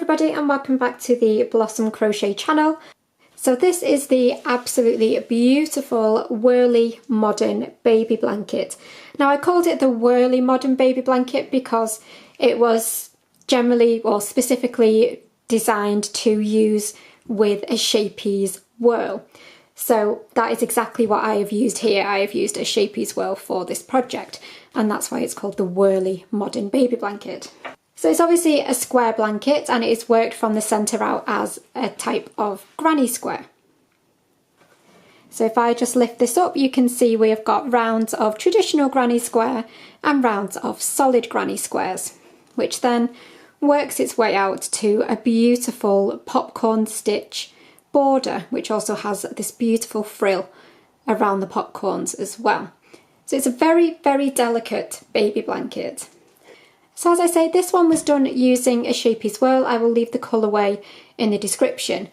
everybody and welcome back to the Blossom Crochet channel. So this is the absolutely beautiful Whirly Modern Baby Blanket. Now I called it the Whirly Modern Baby Blanket because it was generally or specifically designed to use with a Scheepjes Whirl. So that is exactly what I have used here. I have used a Scheepjes Whirl for this project, and that's why it's called the Whirly Modern Baby Blanket. So it's obviously a square blanket and it is worked from the centre out as a type of granny square. So if I just lift this up, you can see we have got rounds of traditional granny square and rounds of solid granny squares, which then works its way out to a beautiful popcorn stitch border, which also has this beautiful frill around the popcorns as well. So it's a very, very delicate baby blanket. So as I say, this one was done using a Scheepjes Whirl. I will leave the colourway in the description,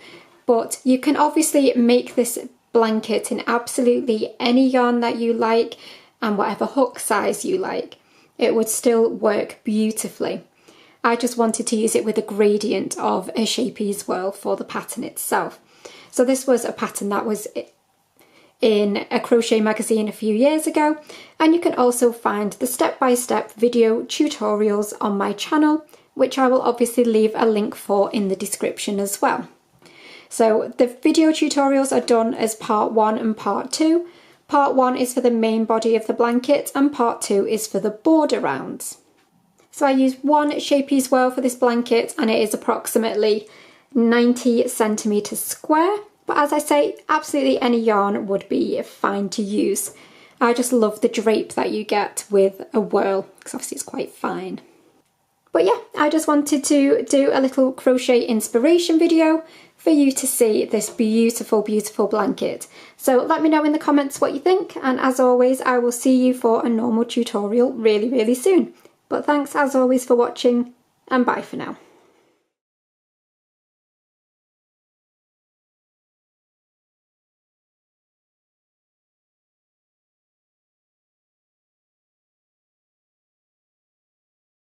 but you can obviously make this blanket in absolutely any yarn that you like and whatever hook size you like. It would still work beautifully. I just wanted to use it with a gradient of a Scheepjes Whirl for the pattern itself. So this was a pattern that was in a crochet magazine a few years ago, and you can also find the step-by-step video tutorials on my channel, which I will obviously leave a link for in the description as well. So the video tutorials are done as part 1 and part 2. Part 1 is for the main body of the blanket and part 2 is for the border rounds. So I used one Scheepjes Whirl for this blanket and it is approximately 90 centimetres square. But as I say, absolutely any yarn would be fine to use. I just love the drape that you get with a whirl, because obviously it's quite fine. But yeah, I just wanted to do a little crochet inspiration video for you to see this beautiful, beautiful blanket. So let me know in the comments what you think, and as always, I will see you for a normal tutorial really, really soon. But thanks as always for watching, and bye for now.